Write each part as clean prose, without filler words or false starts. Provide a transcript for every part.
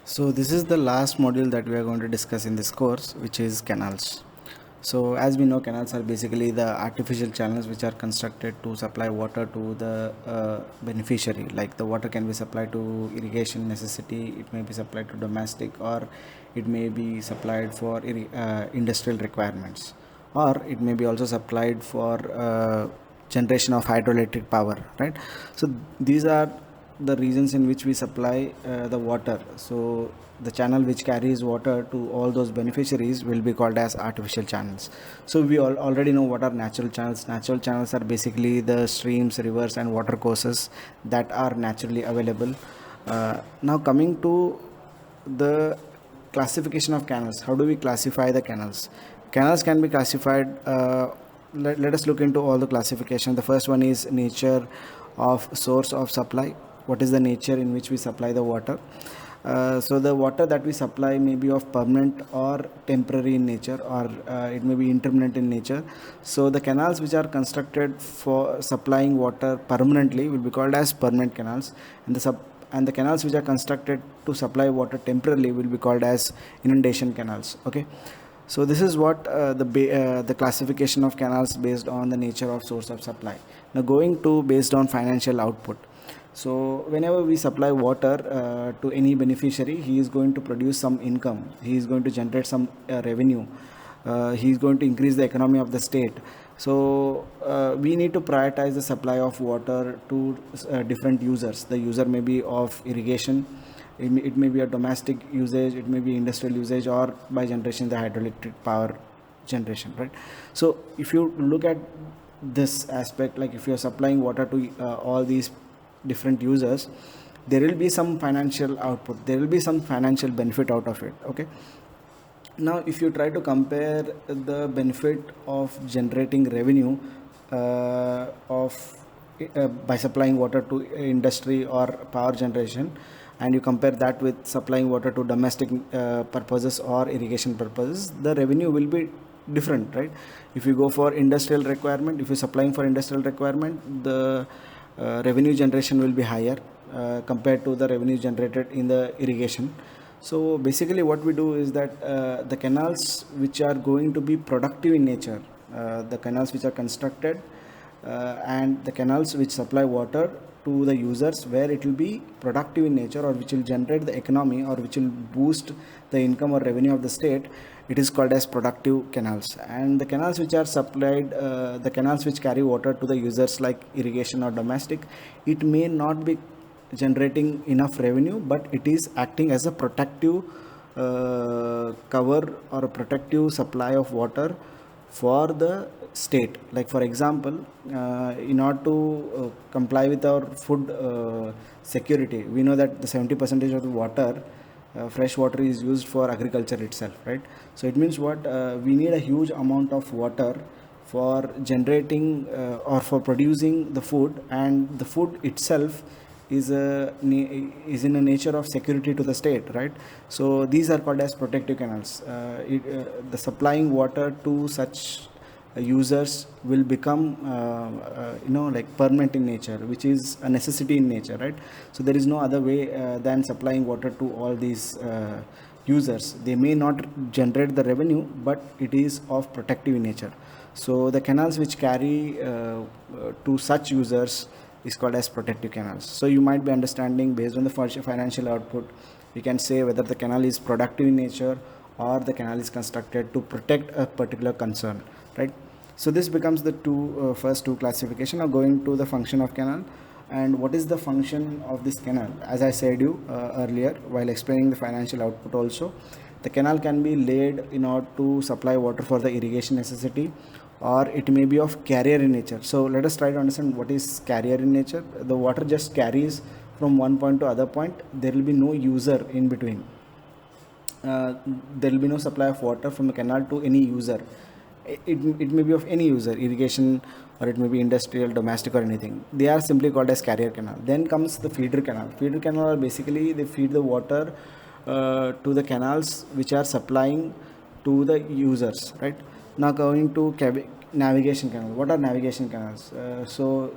So this is the last module that we are going to discuss in this course, which is canals. So as we know, canals are basically the artificial channels which are constructed to supply water to the beneficiary. Like the water can be supplied to irrigation necessity, it may be supplied to domestic, or it may be supplied for industrial requirements, or it may be also supplied for generation of hydroelectric power, right? So these are the reasons in which we supply the water. So the channel which carries water to all those beneficiaries will be called as artificial channels. So we already know what are natural channels. Natural channels are basically the streams, rivers and water courses that are naturally available. Now coming to the classification of canals, how do we classify the canals? Canals can be classified, let us look into all the classification. The first one is nature of source of supply. What is the nature in which we supply the water? So the water that we supply may be of permanent or temporary in nature, or it may be intermittent in nature. So the canals which are constructed for supplying water permanently will be called as permanent canals, and the canals which are constructed to supply water temporarily will be called as inundation canals. Okay, so this is what the classification of canals based on the nature of source of supply. Now going to based on financial output. So whenever we supply water to any beneficiary, he is going to produce some income, he is going to generate some revenue, he is going to increase the economy of the state. So we need to prioritize the supply of water to different users. The user may be of irrigation, it may be a domestic usage, it may be industrial usage, or by generation the hydroelectric power generation, right? So if you look at this aspect, like if you're supplying water to all these different users, there will be some financial output, there will be some financial benefit out of it. Okay, now if you try to compare the benefit of generating revenue by supplying water to industry or power generation, and you compare that with supplying water to domestic purposes or irrigation purposes, the revenue will be different, right? If you go for industrial requirement, if you're supplying for industrial requirement, the revenue generation will be higher compared to the revenue generated in the irrigation. So basically what we do is that the canals which are going to be productive in nature, the canals which are constructed and the canals which supply water to the users, where it will be productive in nature or which will generate the economy or which will boost the income or revenue of the state, it is called as productive canals. And the canals which are supplied, the canals which carry water to the users like irrigation or domestic, it may not be generating enough revenue, but it is acting as a protective cover or a protective supply of water for the state. Like for example, in order to comply with our food security, we know that the 70% of the water, fresh water, is used for agriculture itself, right? So it means what, we need a huge amount of water for generating or for producing the food, and the food itself is in a nature of security to the state, right? So these are called as protective canals. The supplying water to such users will become like permanent in nature, which is a necessity in nature, right? So there is no other way than supplying water to all these users. They may not generate the revenue, but it is of protective in nature. So the canals which carry to such users is called as protective canals. So you might be understanding, based on the financial output, we can say whether the canal is productive in nature or the canal is constructed to protect a particular concern, right? So this becomes the first two classification. Now going to the function of canal, and what is the function of this canal? As I said you earlier while explaining the financial output also, the canal can be laid in order to supply water for the irrigation necessity, or it may be of carrier in nature. So let us try to understand what is carrier in nature. The water just carries from one point to other point, there will be no user in between. There will be no supply of water from the canal to any user. It may be of any user, irrigation, or it may be industrial, domestic, or anything. They are simply called as carrier canal. Then comes the feeder canal. Feeder canal are basically, they feed the water to the canals which are supplying to the users, right? Now going to navigation canal. What are navigation canals? So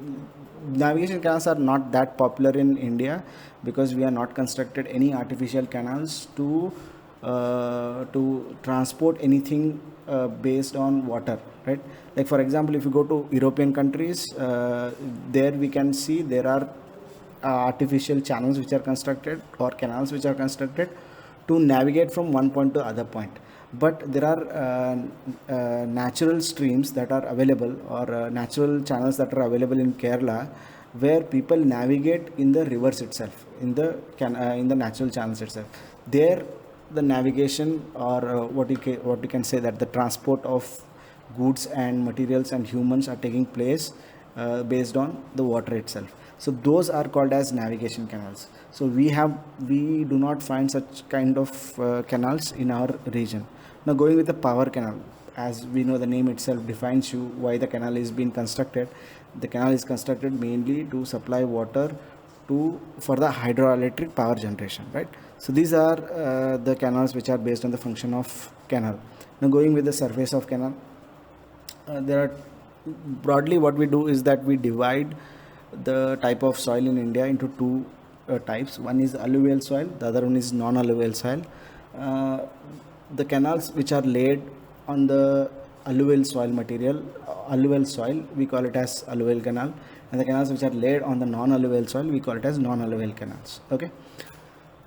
navigation canals are not that popular in India because we are not constructed any artificial canals to transport anything based on water, right? Like for example, if you go to European countries, there we can see there are artificial channels which are constructed or canals which are constructed to navigate from one point to other point. But there are natural streams that are available, or natural channels that are available in Kerala, where people navigate in the rivers itself, in the natural channels itself. There the navigation, or what you can say, that the transport of goods and materials and humans are taking place based on the water itself. So those are called as navigation canals. So we do not find such kind of canals in our region. Now going with the power canal, as we know, the name itself defines you why the canal is being constructed. The canal is constructed mainly to supply water for the hydroelectric power generation, right? So these are the canals which are based on the function of canal. Now going with the surface of canal, there are broadly what we do is that we divide the type of soil in India into two types. One is alluvial soil, the other one is non-alluvial soil. The canals which are laid on the alluvial soil material, alluvial soil, we call it as alluvial canal, and the canals which are laid on the non-alluvial soil, we call it as non-alluvial canals. Okay.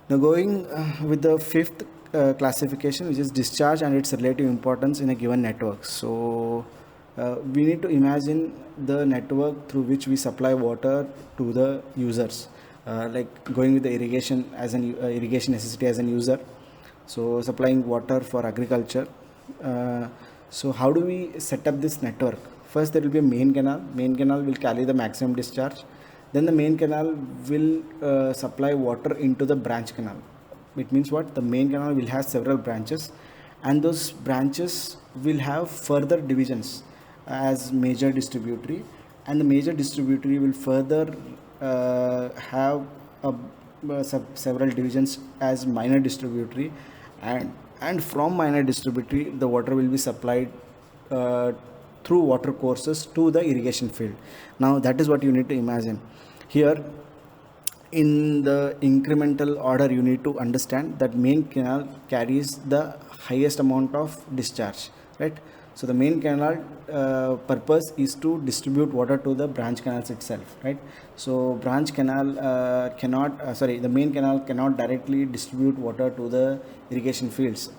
Now going with the fifth classification, which is discharge and its relative importance in a given network. So we need to imagine the network through which we supply water to the users, like going with the irrigation as an irrigation necessity as an user. So supplying water for agriculture. So how do we set up this network? First there will be a main canal. Main canal will carry the maximum discharge. Then the main canal will supply water into the branch canal. It means what? The main canal will have several branches, and those branches will have further divisions as major distributary, and the major distributary will further have several divisions as minor distributary, and from minor distributary the water will be supplied through water courses to the irrigation field. Now that is what you need to imagine here. In the incremental order, you need to understand that main canal carries the highest amount of discharge, right? So the main canal purpose is to distribute water to the branch canals itself, right? So branch canal the main canal cannot directly distribute water to the irrigation fields.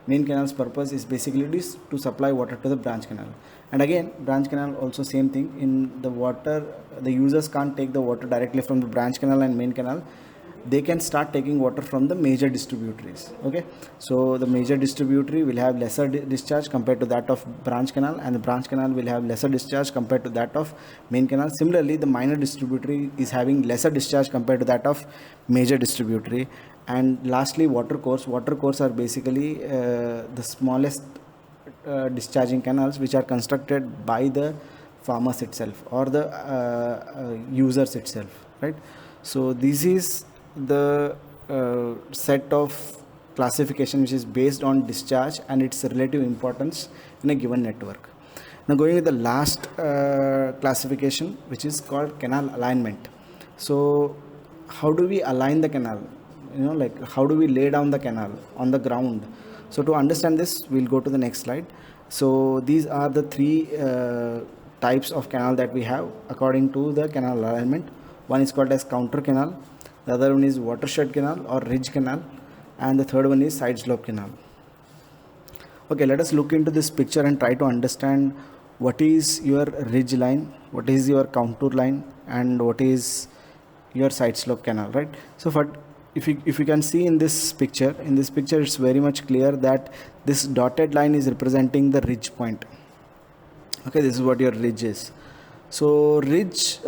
Main canal's purpose is basically to supply water to the branch canal. And again, branch canal also same thing. In the water, the users can't take the water directly from the branch canal and main canal. They can start taking water from the major distributaries. Okay, so the major distributary will have lesser discharge compared to that of branch canal, and the branch canal will have lesser discharge compared to that of main canal. Similarly, the minor distributary is having lesser discharge compared to that of major distributary. And lastly, water course are basically the smallest discharging canals which are constructed by the farmers itself or the users itself, right? So this is the set of classification which is based on discharge and its relative importance in a given network. Now going with the last classification, which is called canal alignment. So how do we align the canal? Like how do we lay down the canal on the ground? So to understand this, we'll go to the next slide. So these are the three types of canal that we have according to the canal alignment. One is called as counter canal, the other one is watershed canal or ridge canal, and the third one is side slope canal. Okay, let us look into this picture and try to understand what is your ridge line, what is your contour line, and what is your side slope canal, right? So if you can see in this picture it's very much clear that this dotted line is representing the ridge point. Okay, this is what your ridge is. So ridge,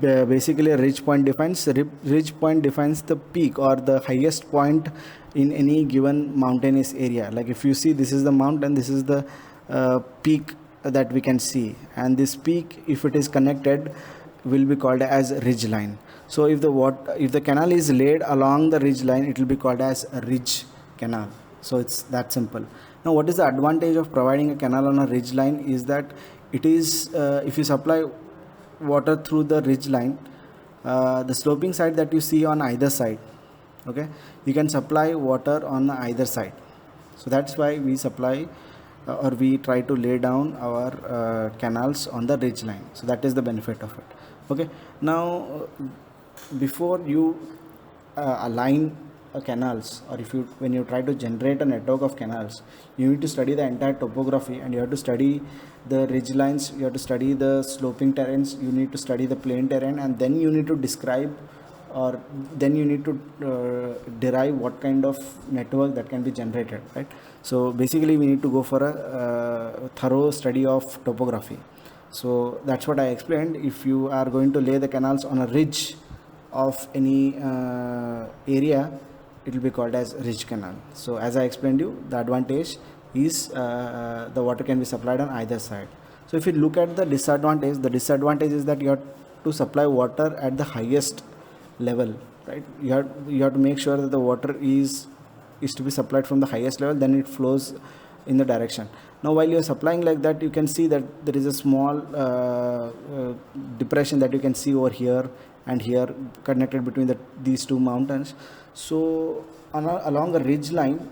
basically a ridge point defines the peak or the highest point in any given mountainous area. Like if you see, this is the mountain, this is the peak that we can see, and this peak, if it is connected, will be called as ridge line. So if the canal is laid along the ridge line, it will be called as a ridge canal. So it's that simple. Now what is the advantage of providing a canal on a ridge line is that it is if you supply water through the ridge line, the sloping side that you see on either side, okay, you can supply water on either side. So that's why we supply or we try to lay down our canals on the ridge line. So that is the benefit of it. Okay, now before you align canals, or if you when you try to generate a network of canals, you need to study the entire topography, and you have to study the ridge lines, you have to study the sloping terrains, you need to study the plain terrain, and then you need to describe, or then you need to derive what kind of network that can be generated, right? So basically we need to go for a thorough study of topography. So that's what I explained. If you are going to lay the canals on a ridge of any area, it will be called as ridge canal. So as I explained you, the advantage is the water can be supplied on either side. So if you look at the disadvantage is that you have to supply water at the highest level, right? You have to make sure that the water is to be supplied from the highest level, then it flows in the direction. Now while you are supplying like that, you can see that there is a small depression that you can see over here and here, connected between these two mountains. So along a ridge line,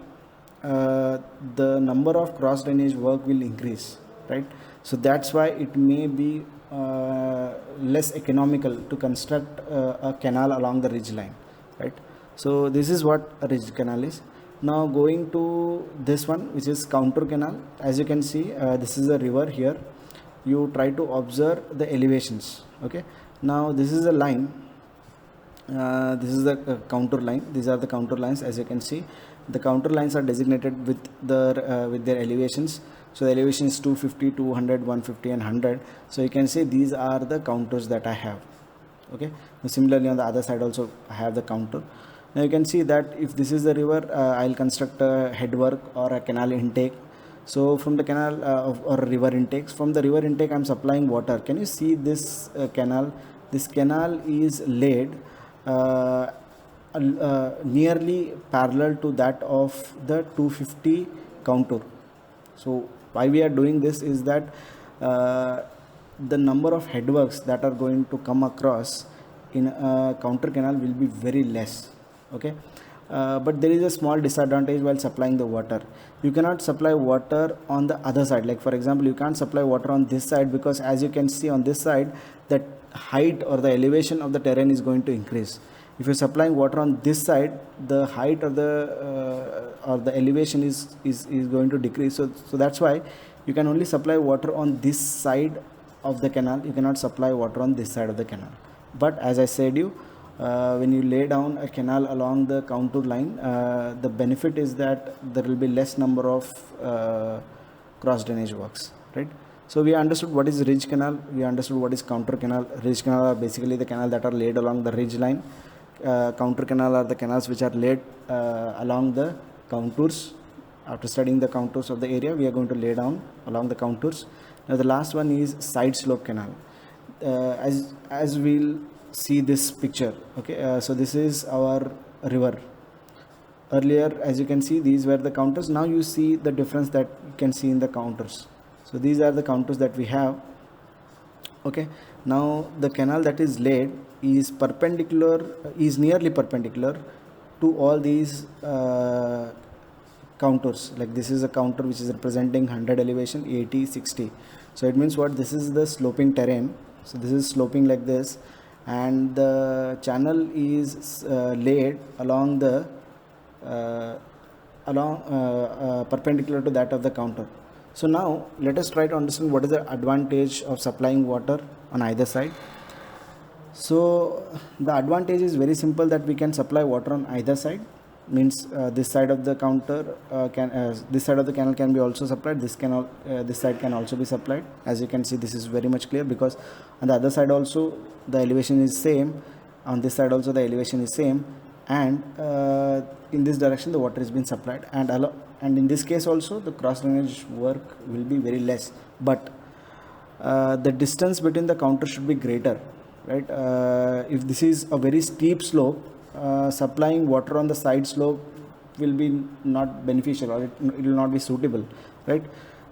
the number of cross drainage work will increase, right? So that's why it may be less economical to construct a canal along the ridge line, right? So this is what a ridge canal is. Now going to this one, which is contour canal. As you can see, this is a river here. You try to observe the elevations. Okay, now this is a line, this is the contour line. These are the contour lines. As you can see, the contour lines are designated with their elevations. So the elevation is 250, 200, 150 and 100. So you can see these are the contours that I have. Okay, now similarly on the other side also I have the contour. Now you can see that if this is the river, I'll construct a headwork or a canal intake. So from the canal or river intakes, from the river intake I'm supplying water. Can you see this canal? This canal is laid nearly parallel to that of the 250 contour. So why we are doing this is that the number of headworks that are going to come across in a contour canal will be very less. Okay, but there is a small disadvantage while supplying the water. You cannot supply water on the other side. Like for example, you can't supply water on this side, because as you can see on this side, that height or the elevation of the terrain is going to increase. If you're supplying water on this side, the height of the elevation is going to decrease. So that's why you can only supply water on this side of the canal. You cannot supply water on this side of the canal. But as I said you, when you lay down a canal along the contour line, the benefit is that there will be less number of cross drainage works, right? So we understood what is ridge canal, we understood what is contour canal. Ridge canal are basically the canal that are laid along the ridge line. Contour canal are the canals which are laid along the contours. After studying the contours of the area, we are going to lay down along the contours. Now the last one is side slope canal. As we'll see this picture, okay, so this is our river. Earlier, as you can see, these were the contours. Now you see the difference that you can see in the contours. So these are the contours that we have. Okay, now the canal that is laid is nearly perpendicular to all these contours. Like this is a contour which is representing 100 elevation, 80, 60. So it means what? This is the sloping terrain. So this is sloping like this, and the channel is laid along the perpendicular to that of the contour. So now let us try to understand what is the advantage of supplying water on either side. So the advantage is very simple, that we can supply water on either side. Means this side of the contour this side of the canal can be also supplied. This side can also be supplied. As you can see, this is very much clear, because on the other side also the elevation is same, on this side also the elevation is same, and in this direction the water is being supplied, and in this case also the cross drainage work will be very less, but the distance between the contour should be greater, right? If this is a very steep slope, supplying water on the side slope will be not beneficial, or it will not be suitable, right?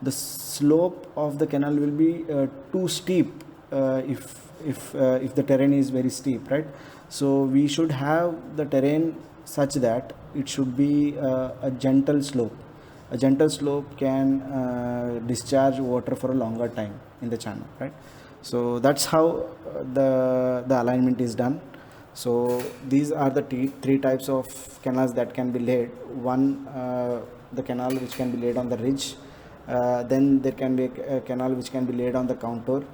the slope of the canal will be too steep if the terrain is very steep, right? So we should have the terrain such that it should be a gentle slope. A gentle slope can discharge water for a longer time in the channel, right? So that's how the alignment is done. So these are the three types of canals that can be laid. One, the canal which can be laid on the ridge. Then there can be a canal which can be laid on the contour.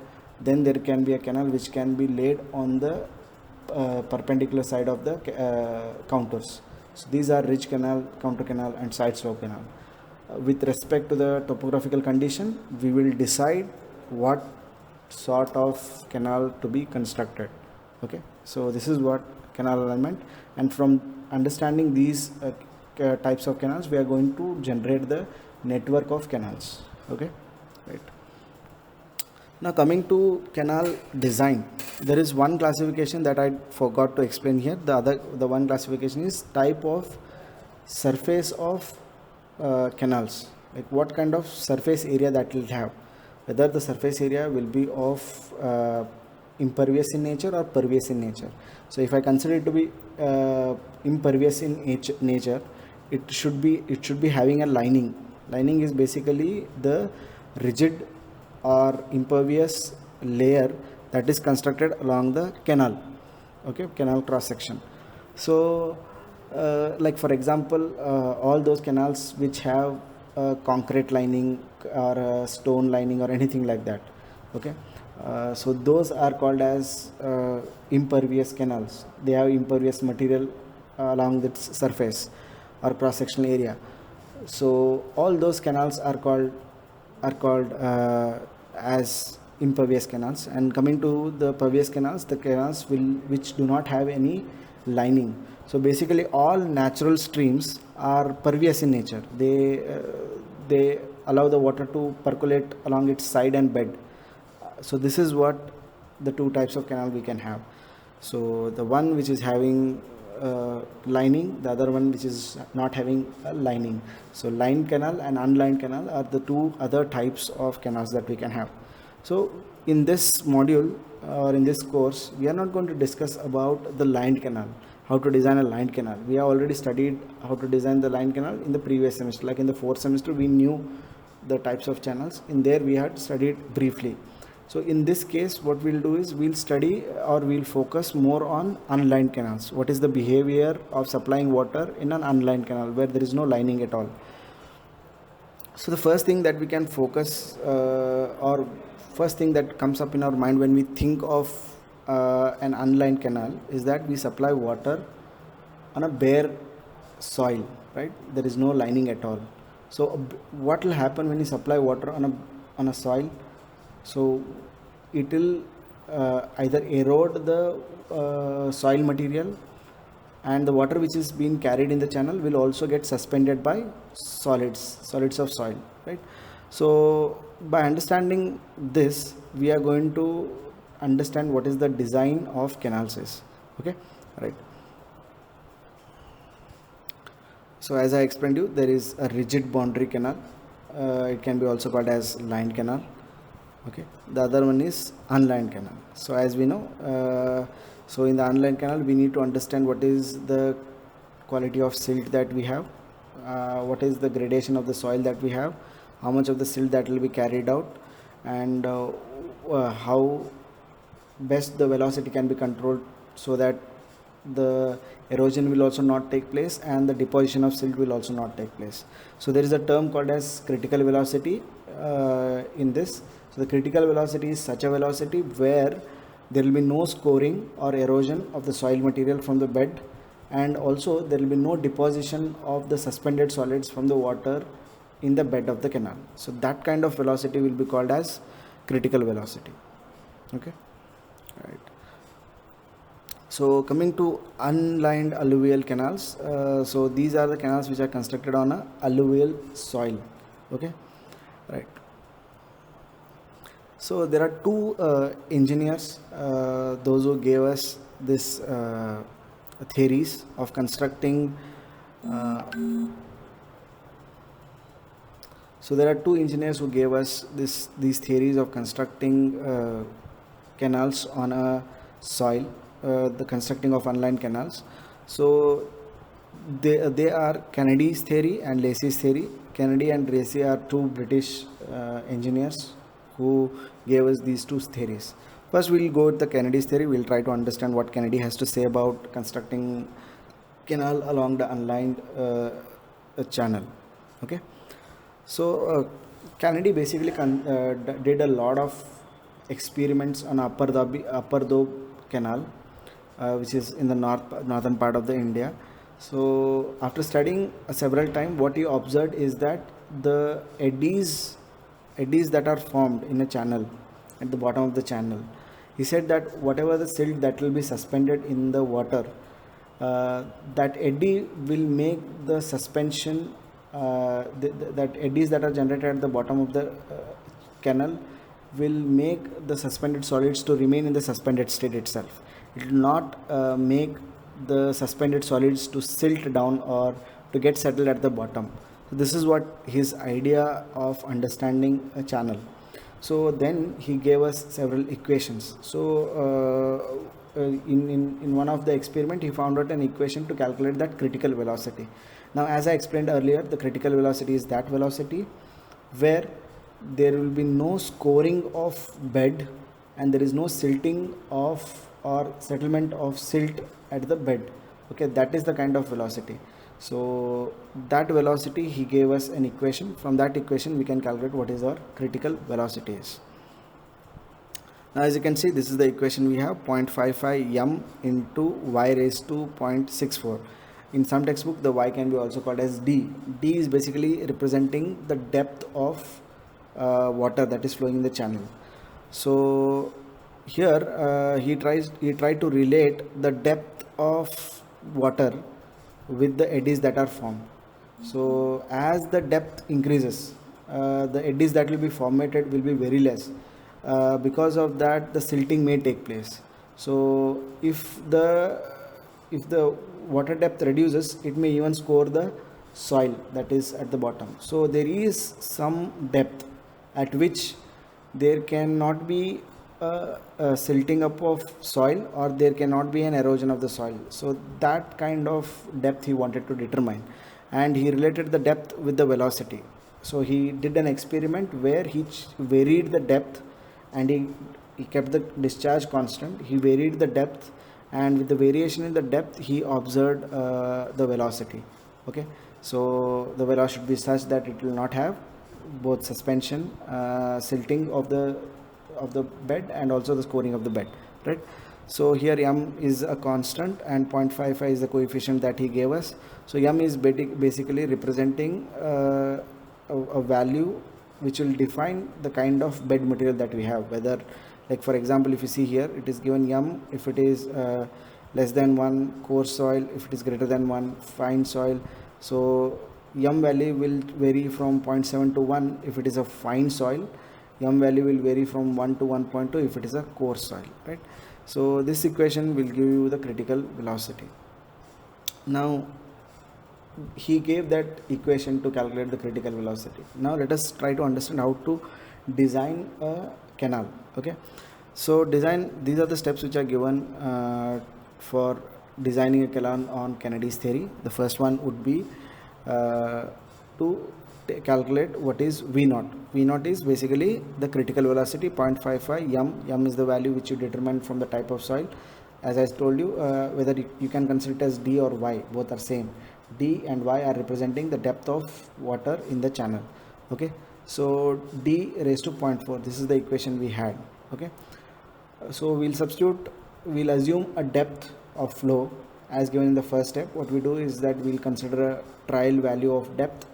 Then there can be a canal which can be laid on the perpendicular side of the contours. So these are ridge canal, contour canal, and side slope canal. With respect to the topographical condition, we will decide what sort of canal to be constructed. Okay, so this is what canal alignment, and from understanding these types of canals, we are going to generate the network of canals. Okay, right. Now coming to canal design, there is one classification that I forgot to explain here. The one classification is type of surface of canals, like what kind of surface area that will have, whether the surface area will be of impervious in nature or pervious in nature. So if I consider it to be impervious in nature, it should be having a lining. Lining is basically the rigid or impervious layer that is constructed along the canal. Okay, canal cross section. So like for example, all those canals which have a concrete lining or a stone lining or anything like that. Okay, so those are called as impervious canals. They have impervious material along the surface or cross sectional area. So all those canals are called as impervious canals. And coming to the pervious canals, the canals which do not have any lining. So basically all natural streams are pervious in nature. They allow the water to percolate along its side and bed. So this is what the two types of canal we can have. So the one which is having lining, the other one which is not having a lining. So lined canal and unlined canal are the two other types of canals that we can have. So in this module or in this course, we are not going to discuss about the lined canal, how to design a lined canal. We have already studied how to design the lined canal in the previous semester. Like in the fourth semester, we knew the types of channels. In there, we had studied briefly. So in this case, what we'll do is we'll study or we'll focus more on unlined canals. What is the behavior of supplying water in an unlined canal where there is no lining at all? So the first thing that we can focus or first thing that comes up in our mind when we think of an unlined canal is that we supply water on a bare soil, right? There is no lining at all. So what will happen when you supply water on a soil? So it will either erode the soil material, and the water which is being carried in the channel will also get suspended by solids of soil, right? So by understanding this, we are going to understand what is the design of canals is. Okay, right. So as I explained you, there is a rigid boundary canal. It can be also called as lined canal. Okay, the other one is unlined canal. So as we know, so in the unlined canal, we need to understand what is the quality of silt that we have, what is the gradation of the soil that we have, how much of the silt that will be carried out, and how best the velocity can be controlled so that the erosion will also not take place and the deposition of silt will also not take place. So there is a term called as critical velocity in this. So the critical velocity is such a velocity where there will be no scoring or erosion of the soil material from the bed, and also there will be no deposition of the suspended solids from the water in the bed of the canal. So that kind of velocity will be called as critical velocity. Okay, right. So coming to unlined alluvial canals, so these are the canals which are constructed on a alluvial soil. Okay, right. So there are two engineers, those who gave us this theories of constructing So there are two engineers who gave us these theories of constructing canals on a soil, the constructing of unlined canals. So they are Kennedy's theory and Lacey's theory. Kennedy and Lacey are two British engineers who gave us these two theories. First, we'll go with the Kennedy's theory. We'll try to understand what Kennedy has to say about constructing canal along the unlined channel. Okay. So Kennedy basically did a lot of experiments on Upper Doab Canal, which is in the northern part of the India. So after studying several times, what he observed is that the eddies that are formed in a channel at the bottom of the channel, he said that whatever the silt that will be suspended in the water, that eddy will make the suspension, that eddies that are generated at the bottom of the canal will make the suspended solids to remain in the suspended state itself. It will not make the suspended solids to silt down or to get settled at the bottom. So this is what his idea of understanding a channel. So then he gave us several equations. So in one of the experiment, he found out an equation to calculate that critical velocity. Now, as I explained earlier, the critical velocity is that velocity where there will be no scoring of bed and there is no silting of or settlement of silt at the bed. Okay, that is the kind of velocity. So that velocity, he gave us an equation. From that equation we can calculate what is our critical velocity is. Now as you can see, this is the equation we have: 0.55 m into y raised to 0.64. In some textbook the y can be also called as d. D is basically representing the depth of water that is flowing in the channel. So here he tried to relate the depth of water with the eddies that are formed. So as the depth increases, the eddies that will be formated will be very less. Because of that, the silting may take place. So if the water depth reduces, it may even score the soil that is at the bottom. So there is some depth at which there cannot be a silting up of soil, or there cannot be an erosion of the soil. So that kind of depth he wanted to determine, and he related the depth with the velocity. So he did an experiment where he varied the depth and he kept the discharge constant. He varied the depth, and with the variation in the depth he observed the velocity. Okay, so the velocity should be such that it will not have both suspension, silting of the bed, and also the scoring of the bed, right? So here m is a constant and 0.55 is the coefficient that he gave us. So m is basically representing a value which will define the kind of bed material that we have. Whether, like for example, if you see here, it is given m if it is less than 1 coarse soil, if it is greater than 1 fine soil. So m value will vary from 0.7 to 1 if it is a fine soil. M value will vary from 1 to 1.2 if it is a coarse soil, right? So this equation will give you the critical velocity. Now he gave that equation to calculate the critical velocity. Now let us try to understand how to design a canal. Okay, so these are the steps which are given for designing a canal on Kennedy's theory. The first one would be to calculate what is V0. V0 is basically the critical velocity, 0.55 m. M is the value which you determine from the type of soil. As I told you, whether you can consider it as D or Y, both are same. D and Y are representing the depth of water in the channel. Okay, so D raised to 0.4, this is the equation we had. Okay, so we'll assume a depth of flow as given in the first step. What we do is that we'll consider a trial value of depth.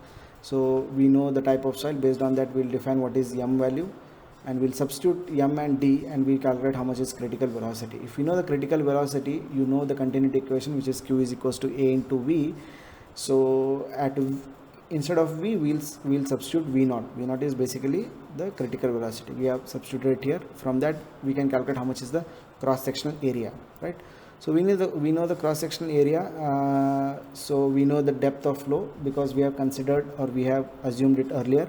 So we know the type of soil. Based on that, we'll define what is m value, and we'll substitute m and d, and we'll calculate how much is critical velocity. If you know the critical velocity, you know the continuity equation, which is q is equals to a into v. So instead of v, we'll substitute v0. V0 is basically the critical velocity. We have substituted it here. From that, we can calculate how much is the cross sectional area, right? So we know the cross sectional area, so we know the depth of flow because we have considered or we have assumed it earlier.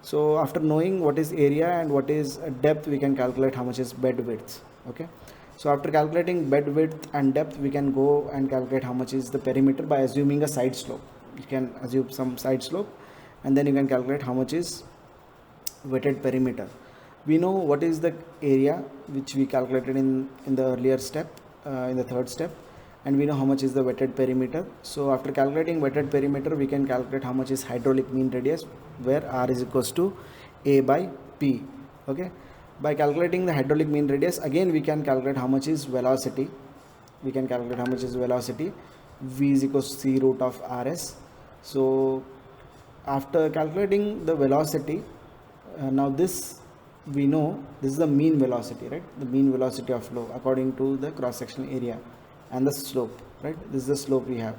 So after knowing what is area and what is depth, we can calculate how much is bed width. Okay, so after calculating bed width and depth, we can go and calculate how much is the perimeter by assuming a side slope. You can assume some side slope, and then you can calculate how much is wetted perimeter. We know what is the area which we calculated in the earlier step, in the third step, and we know how much is the wetted perimeter. So after calculating wetted perimeter, we can calculate how much is hydraulic mean radius, where R is equals to A by P. Okay, by calculating the hydraulic mean radius, again we can calculate how much is velocity. We can calculate how much is velocity. V is equals to C root of RS. So after calculating the velocity, now this we know this is the mean velocity, right? The mean velocity of flow according to the cross sectional area and the slope, right? This is the slope we have.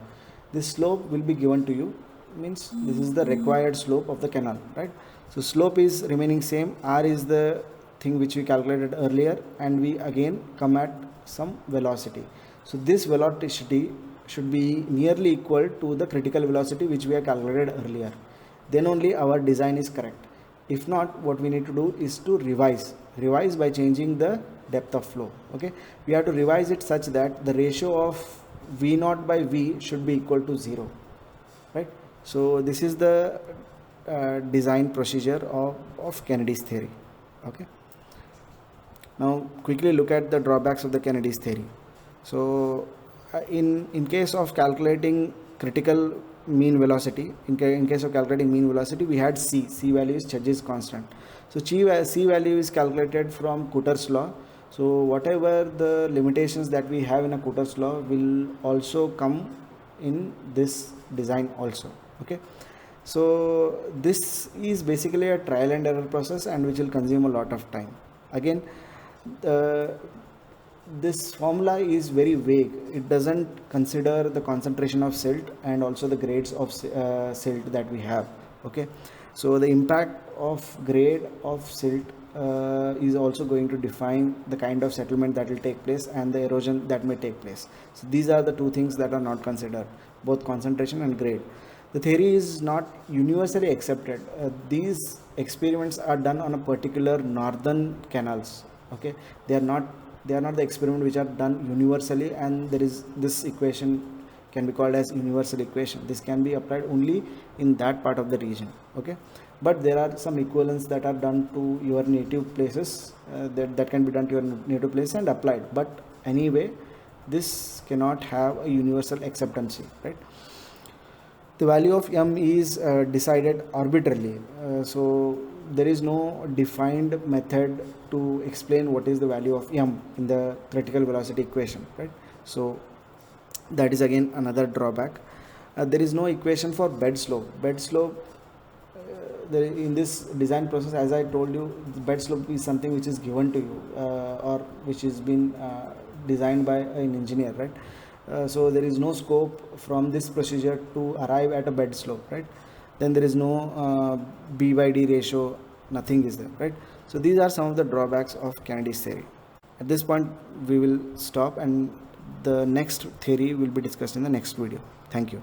This slope will be given to you, means this is the required slope of the canal, right? So slope is remaining same. R is the thing which we calculated earlier, and we again come at some velocity. So this velocity should be nearly equal to the critical velocity which we have calculated earlier. Then only our design is correct. If not, what we need to do is to revise by changing the depth of flow. Okay, we have to revise it such that the ratio of V naught by V should be equal to 0, right? So this is the design procedure of Kennedy's theory. Okay, now quickly look at the drawbacks of the Kennedy's theory. So in case of calculating critical mean velocity, in case of calculating mean velocity, we had C value is Church's constant. So C value is calculated from Cooter's law. So whatever the limitations that we have in a Cooter's law will also come in this design also. Okay, so this is basically a trial and error process, and which will consume a lot of time. Again, this formula is very vague. It doesn't consider the concentration of silt and also the grades of silt that we have. Okay, so the impact of grade of silt is also going to define the kind of settlement that will take place and the erosion that may take place. So these are the two things that are not considered, both concentration and grade. The theory is not universally accepted. These experiments are done on a particular northern canals. Okay, they are not the experiment which are done universally, and there is this equation can be called as universal equation. This can be applied only in that part of the region. Okay, but there are some equivalents that are done to your native places, that can be done to your native place and applied, but anyway this cannot have a universal acceptance, right? The value of m is decided arbitrarily, so there is no defined method to explain what is the value of m in the critical velocity equation, right? So that is again another drawback. There is no equation for bed slope. In this design process, as I told you, the bed slope is something which is given to you, or which has been designed by an engineer, right? So there is no scope from this procedure to arrive at a bed slope, right? Then there is no B by D ratio, nothing is there, right? So these are some of the drawbacks of Kennedy's theory. At this point we will stop, and the next theory will be discussed in the next video. Thank you.